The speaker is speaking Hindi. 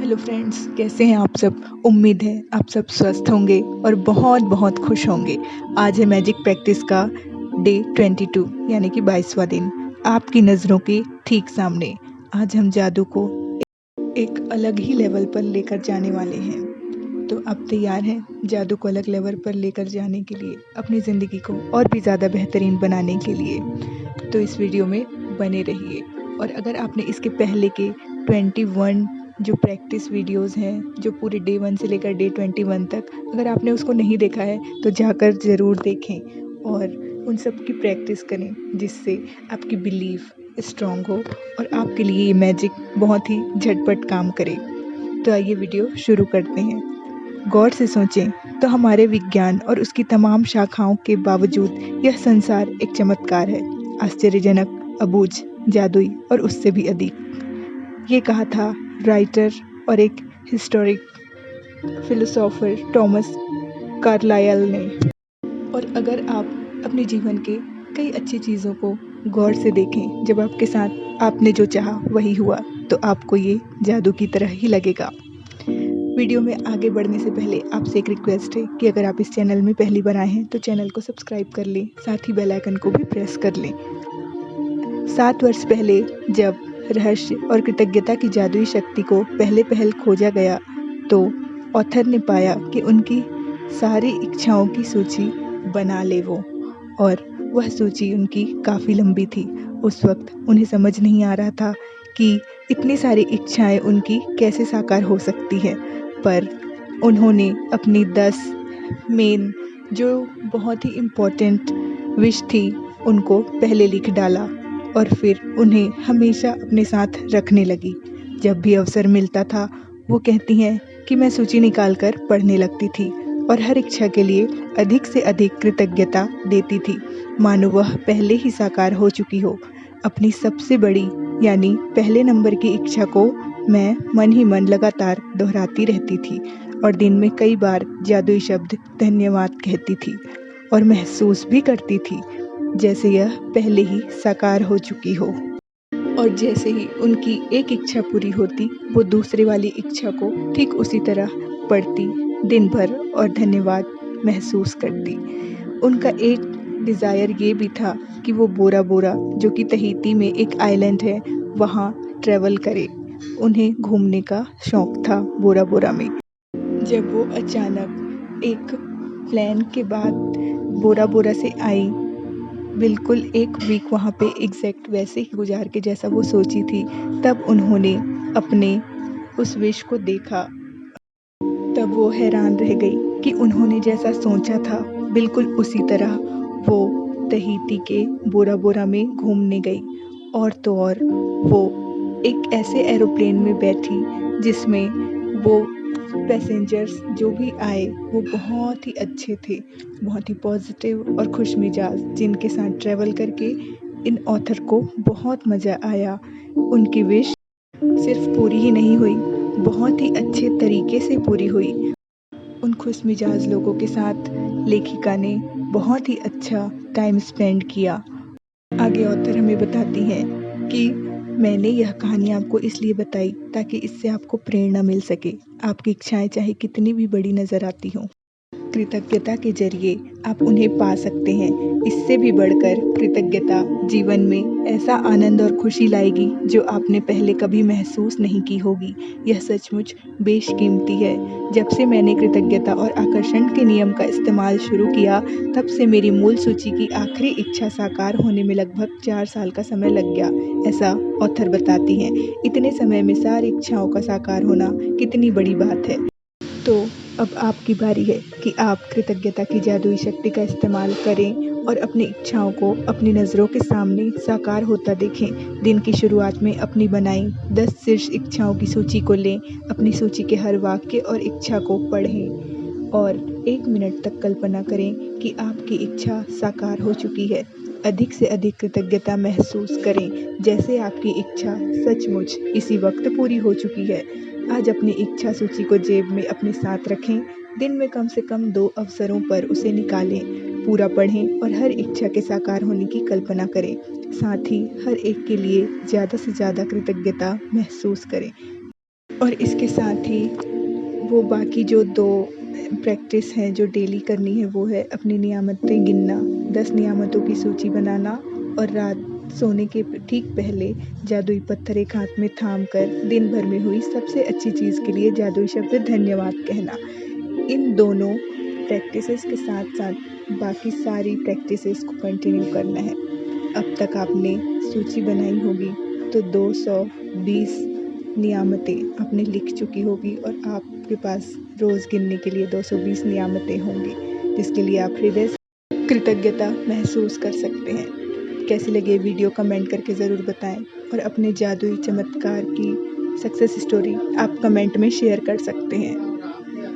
हेलो फ्रेंड्स, कैसे हैं आप सब। उम्मीद है आप सब स्वस्थ होंगे और बहुत बहुत खुश होंगे। आज है मैजिक प्रैक्टिस का डे 22 यानी कि 22वां दिन, आपकी नज़रों के ठीक सामने। आज हम जादू को एक अलग ही लेवल पर लेकर जाने वाले हैं। तो आप तैयार हैं जादू को अलग लेवल पर लेकर जाने के लिए, अपनी ज़िंदगी को और भी ज़्यादा बेहतरीन बनाने के लिए? तो इस वीडियो में बने रहिए। और अगर आपने इसके पहले के 21 जो प्रैक्टिस वीडियोस हैं, जो पूरे डे 1 से लेकर डे 21 तक, अगर आपने उसको नहीं देखा है तो जाकर ज़रूर देखें और उन सब की प्रैक्टिस करें, जिससे आपकी बिलीफ स्ट्रॉन्ग हो और आपके लिए ये मैजिक बहुत ही झटपट काम करे। तो आइए वीडियो शुरू करते हैं। गौर से सोचें तो हमारे विज्ञान और उसकी तमाम शाखाओं के बावजूद यह संसार एक चमत्कार है, आश्चर्यजनक, अबूझ, जादुई और उससे भी अधिक। ये कहा था राइटर और एक हिस्टोरिक फिलोसोफर टॉमस कार्लाइल ने। और अगर आप अपने जीवन के कई अच्छी चीज़ों को गौर से देखें, जब आपके साथ आपने जो चाहा वही हुआ, तो आपको ये जादू की तरह ही लगेगा। वीडियो में आगे बढ़ने से पहले आपसे एक रिक्वेस्ट है कि अगर आप इस चैनल में पहली बार आए हैं तो चैनल को सब्सक्राइब कर लें, साथ ही बेल आइकन को भी प्रेस कर लें। 7 वर्ष पहले जब रहस्य और कृतज्ञता की जादुई शक्ति को पहल खोजा गया, तो ऑथर ने पाया कि उनकी सारी इच्छाओं की सूची बना ले वो, और वह सूची उनकी काफ़ी लंबी थी। उस वक्त उन्हें समझ नहीं आ रहा था कि इतनी सारी इच्छाएं उनकी कैसे साकार हो सकती हैं, पर उन्होंने अपनी 10 मेन जो बहुत ही इम्पोर्टेंट विश थी उनको पहले लिख डाला और फिर उन्हें हमेशा अपने साथ रखने लगी। जब भी अवसर मिलता था वो कहती हैं कि मैं सूची निकाल कर पढ़ने लगती थी और हर इच्छा के लिए अधिक से अधिक कृतज्ञता देती थी, मानो वह पहले ही साकार हो चुकी हो। अपनी सबसे बड़ी यानी पहले नंबर की इच्छा को मैं मन ही मन लगातार दोहराती रहती थी और दिन में कई बार जादुई शब्द धन्यवाद कहती थी और महसूस भी करती थी जैसे यह पहले ही साकार हो चुकी हो। और जैसे ही उनकी एक इच्छा पूरी होती, वो दूसरे वाली इच्छा को ठीक उसी तरह पढ़ती दिन भर और धन्यवाद महसूस करती। उनका एक डिज़ायर ये भी था कि वो बोरा बोरा, जो कि तहीती में एक आइलैंड है, वहाँ ट्रैवल करे। उन्हें घूमने का शौक़ था बोरा बोरा में। जब वो अचानक एक प्लान के बाद बोरा बोरा से आई, बिल्कुल 1 वीक वहाँ पे एग्जैक्ट वैसे ही गुजार के जैसा वो सोची थी, तब उन्होंने अपने उस विश को देखा। तब वो हैरान रह गई कि उन्होंने जैसा सोचा था बिल्कुल उसी तरह वो तहीती के बोरा बोरा में घूमने गई। और तो और वो एक ऐसे एरोप्लेन में बैठी जिसमें वो पैसेंजर्स जो भी आए वो बहुत ही अच्छे थे, बहुत ही पॉजिटिव और खुश मिजाज, जिनके साथ ट्रैवल करके इन ऑथर को बहुत मज़ा आया। उनकी विश सिर्फ पूरी ही नहीं हुई, बहुत ही अच्छे तरीके से पूरी हुई। उन खुश मिजाज लोगों के साथ लेखिका ने बहुत ही अच्छा टाइम स्पेंड किया। आगे ऑथर हमें बताती हैं कि मैंने यह कहानी आपको इसलिए बताई ताकि इससे आपको प्रेरणा मिल सके। आपकी इच्छाएं चाहे कितनी भी बड़ी नज़र आती हों, कृतज्ञता के जरिए आप उन्हें पा सकते हैं। इससे भी बढ़कर कृतज्ञता जीवन में ऐसा आनंद और खुशी लाएगी जो आपने पहले कभी महसूस नहीं की होगी। यह सचमुच बेशकीमती है। जब से मैंने कृतज्ञता और आकर्षण के नियम का इस्तेमाल शुरू किया, तब से मेरी मूल सूची की आखिरी इच्छा साकार होने में लगभग 4 साल का समय लग गया, ऐसा ऑथर बताती हैं। इतने समय में सारी इच्छाओं का साकार होना कितनी बड़ी बात है। तो अब आपकी बारी है कि आप कृतज्ञता की जादुई शक्ति का इस्तेमाल करें और अपनी इच्छाओं को अपनी नज़रों के सामने साकार होता देखें। दिन की शुरुआत में अपनी बनाई 10 शीर्ष इच्छाओं की सूची को लें, अपनी सूची के हर वाक्य और इच्छा को पढ़ें और 1 मिनट तक कल्पना करें कि आपकी इच्छा साकार हो चुकी है। अधिक से अधिक कृतज्ञता महसूस करें, जैसे आपकी इच्छा सचमुच इसी वक्त पूरी हो चुकी है। आज अपनी इच्छा सूची को जेब में अपने साथ रखें। दिन में कम से कम 2 अवसरों पर उसे निकालें, पूरा पढ़ें और हर इच्छा के साकार होने की कल्पना करें। साथ ही हर एक के लिए ज़्यादा से ज़्यादा कृतज्ञता महसूस करें। और इसके साथ ही वो बाकी जो 2 प्रैक्टिस हैं जो डेली करनी है, वो है अपनी नियामतें गिनना, 10 नियामतों की सूची बनाना और रात सोने के ठीक पहले जादुई पत्थर एक हाथ में थाम कर दिन भर में हुई सबसे अच्छी चीज़ के लिए जादुई शब्द धन्यवाद कहना। इन दोनों प्रैक्टिसेस के साथ-साथ बाकी सारी प्रैक्टिसेस को कंटिन्यू करना है। अब तक आपने सूची बनाई होगी तो 220 नियामतें आपने लिख चुकी होगी और आपके पास रोज़ गिनने के लिए 220 नियामतें होंगी, जिसके लिए आप हृदय से कृतज्ञता महसूस कर सकते हैं। कैसी लगी वीडियो कमेंट करके ज़रूर बताएं और अपने जादुई चमत्कार की सक्सेस स्टोरी आप कमेंट में शेयर कर सकते हैं।